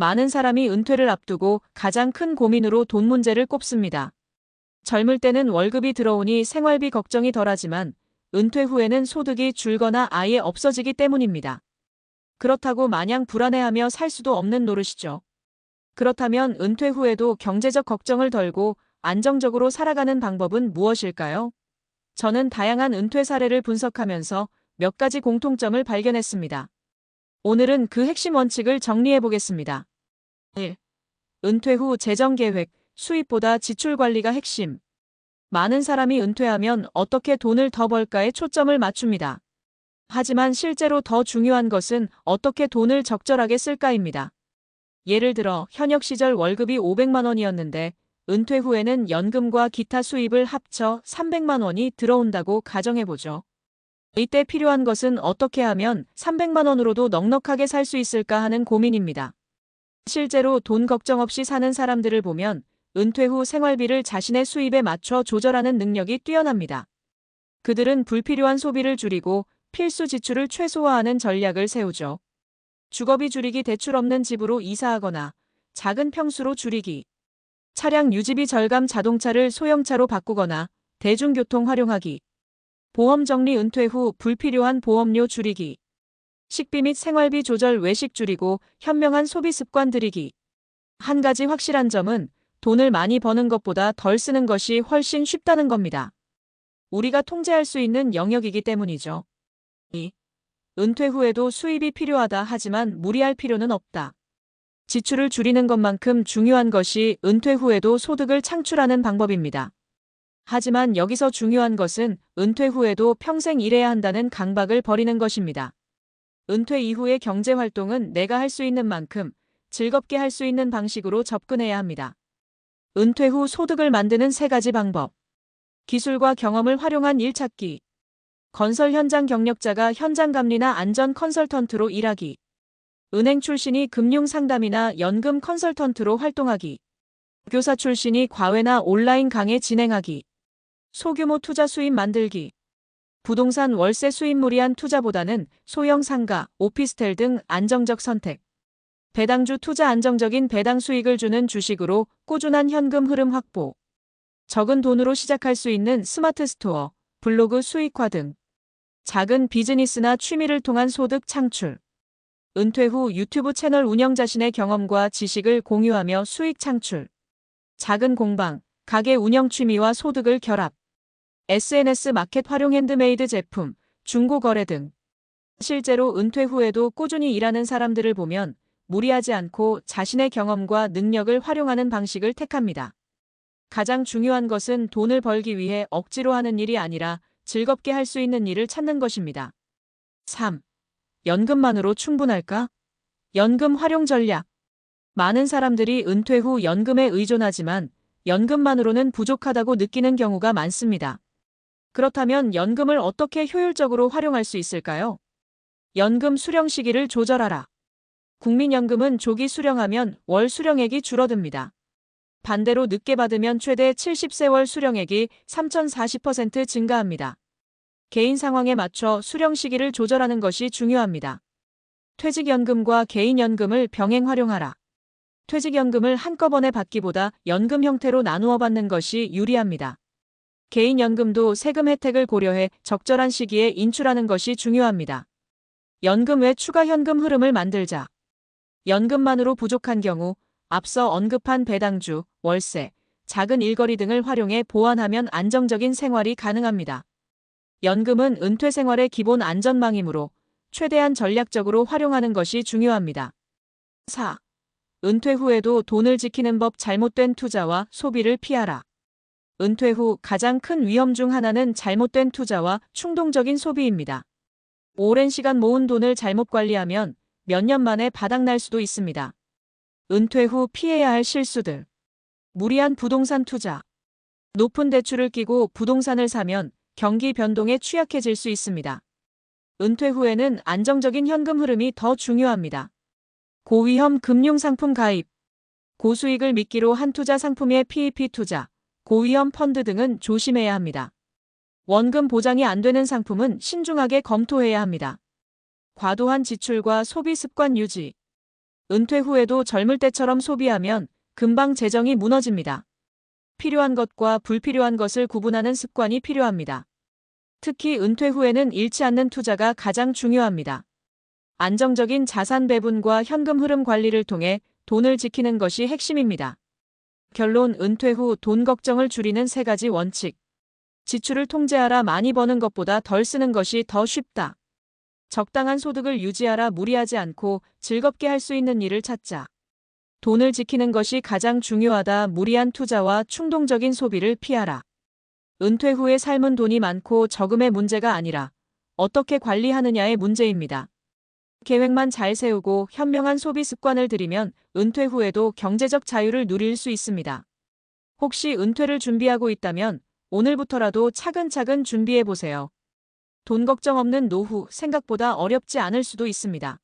많은 사람이 은퇴를 앞두고 가장 큰 고민으로 돈 문제를 꼽습니다. 젊을 때는 월급이 들어오니 생활비 걱정이 덜하지만 은퇴 후에는 소득이 줄거나 아예 없어지기 때문입니다. 그렇다고 마냥 불안해하며 살 수도 없는 노릇이죠. 그렇다면 은퇴 후에도 경제적 걱정을 덜고 안정적으로 살아가는 방법은 무엇일까요? 저는 다양한 은퇴 사례를 분석하면서 몇 가지 공통점을 발견했습니다. 오늘은 그 핵심 원칙을 정리해 보겠습니다. 1. 은퇴 후 재정 계획, 수입보다 지출 관리가 핵심. 많은 사람이 은퇴하면 어떻게 돈을 더 벌까에 초점을 맞춥니다. 하지만 실제로 더 중요한 것은 어떻게 돈을 적절하게 쓸까입니다. 예를 들어 현역 시절 월급이 500만 원이었는데 은퇴 후에는 연금과 기타 수입을 합쳐 300만 원이 들어온다고 가정해보죠. 이때 필요한 것은 어떻게 하면 300만 원으로도 넉넉하게 살 수 있을까 하는 고민입니다. 실제로 돈 걱정 없이 사는 사람들을 보면 은퇴 후 생활비를 자신의 수입에 맞춰 조절하는 능력이 뛰어납니다. 그들은 불필요한 소비를 줄이고 필수 지출을 최소화하는 전략을 세우죠. 주거비 줄이기, 대출 없는 집으로 이사하거나 작은 평수로 줄이기, 차량 유지비 절감, 자동차를 소형차로 바꾸거나 대중교통 활용하기, 보험 정리, 은퇴 후 불필요한 보험료 줄이기, 식비 및 생활비 조절, 외식 줄이고 현명한 소비 습관 들이기. 한 가지 확실한 점은 돈을 많이 버는 것보다 덜 쓰는 것이 훨씬 쉽다는 겁니다. 우리가 통제할 수 있는 영역이기 때문이죠. 2. 은퇴 후에도 수입이 필요하다 하지만 무리할 필요는 없다. 지출을 줄이는 것만큼 중요한 것이 은퇴 후에도 소득을 창출하는 방법입니다. 하지만 여기서 중요한 것은 은퇴 후에도 평생 일해야 한다는 강박을 버리는 것입니다. 은퇴 이후의 경제활동은 내가 할 수 있는 만큼 즐겁게 할 수 있는 방식으로 접근해야 합니다. 은퇴 후 소득을 만드는 3가지 방법. 기술과 경험을 활용한 일 찾기. 건설 현장 경력자가 현장 감리나 안전 컨설턴트로 일하기. 은행 출신이 금융 상담이나 연금 컨설턴트로 활동하기. 교사 출신이 과외나 온라인 강의 진행하기. 소규모 투자 수입 만들기. 부동산 월세 수입, 무리한 투자보다는 소형 상가, 오피스텔 등 안정적 선택. 배당주 투자, 안정적인 배당 수익을 주는 주식으로 꾸준한 현금 흐름 확보. 적은 돈으로 시작할 수 있는 스마트 스토어, 블로그 수익화 등. 작은 비즈니스나 취미를 통한 소득 창출. 은퇴 후 유튜브 채널 운영, 자신의 경험과 지식을 공유하며 수익 창출. 작은 공방, 가게 운영, 취미와 소득을 결합. SNS 마켓 활용, 핸드메이드 제품, 중고 거래 등. 실제로 은퇴 후에도 꾸준히 일하는 사람들을 보면 무리하지 않고 자신의 경험과 능력을 활용하는 방식을 택합니다. 가장 중요한 것은 돈을 벌기 위해 억지로 하는 일이 아니라 즐겁게 할 수 있는 일을 찾는 것입니다. 3. 연금만으로 충분할까? 연금 활용 전략. 많은 사람들이 은퇴 후 연금에 의존하지만 연금만으로는 부족하다고 느끼는 경우가 많습니다. 그렇다면 연금을 어떻게 효율적으로 활용할 수 있을까요? 연금 수령 시기를 조절하라. 국민연금은 조기 수령하면 월 수령액이 줄어듭니다. 반대로 늦게 받으면 최대 70세월 수령액이 3,040% 증가합니다. 개인 상황에 맞춰 수령 시기를 조절하는 것이 중요합니다. 퇴직연금과 개인연금을 병행 활용하라. 퇴직연금을 한꺼번에 받기보다 연금 형태로 나누어 받는 것이 유리합니다. 개인연금도 세금 혜택을 고려해 적절한 시기에 인출하는 것이 중요합니다. 연금 외 추가 현금 흐름을 만들자. 연금만으로 부족한 경우 앞서 언급한 배당주, 월세, 작은 일거리 등을 활용해 보완하면 안정적인 생활이 가능합니다. 연금은 은퇴 생활의 기본 안전망이므로 최대한 전략적으로 활용하는 것이 중요합니다. 4. 은퇴 후에도 돈을 지키는 법. 잘못된 투자와 소비를 피하라. 은퇴 후 가장 큰 위험 중 하나는 잘못된 투자와 충동적인 소비입니다. 오랜 시간 모은 돈을 잘못 관리하면 몇 년 만에 바닥날 수도 있습니다. 은퇴 후 피해야 할 실수들. 무리한 부동산 투자. 높은 대출을 끼고 부동산을 사면 경기 변동에 취약해질 수 있습니다. 은퇴 후에는 안정적인 현금 흐름이 더 중요합니다. 고위험 금융상품 가입. 고수익을 미끼로 한 투자 상품의 PEP 투자, 고위험 펀드 등은 조심해야 합니다. 원금 보장이 안 되는 상품은 신중하게 검토해야 합니다. 과도한 지출과 소비 습관 유지. 은퇴 후에도 젊을 때처럼 소비하면 금방 재정이 무너집니다. 필요한 것과 불필요한 것을 구분하는 습관이 필요합니다. 특히 은퇴 후에는 잃지 않는 투자가 가장 중요합니다. 안정적인 자산 배분과 현금 흐름 관리를 통해 돈을 지키는 것이 핵심입니다. 결론: 은퇴 후 돈 걱정을 줄이는 3가지 원칙. 지출을 통제하라. 많이 버는 것보다 덜 쓰는 것이 더 쉽다. 적당한 소득을 유지하라. 무리하지 않고 즐겁게 할 수 있는 일을 찾자. 돈을 지키는 것이 가장 중요하다. 무리한 투자와 충동적인 소비를 피하라. 은퇴 후의 삶은 돈이 많고 적음의 문제가 아니라 어떻게 관리하느냐의 문제입니다. 계획만 잘 세우고 현명한 소비 습관을 들이면 은퇴 후에도 경제적 자유를 누릴 수 있습니다. 혹시 은퇴를 준비하고 있다면 오늘부터라도 차근차근 준비해 보세요. 돈 걱정 없는 노후, 생각보다 어렵지 않을 수도 있습니다.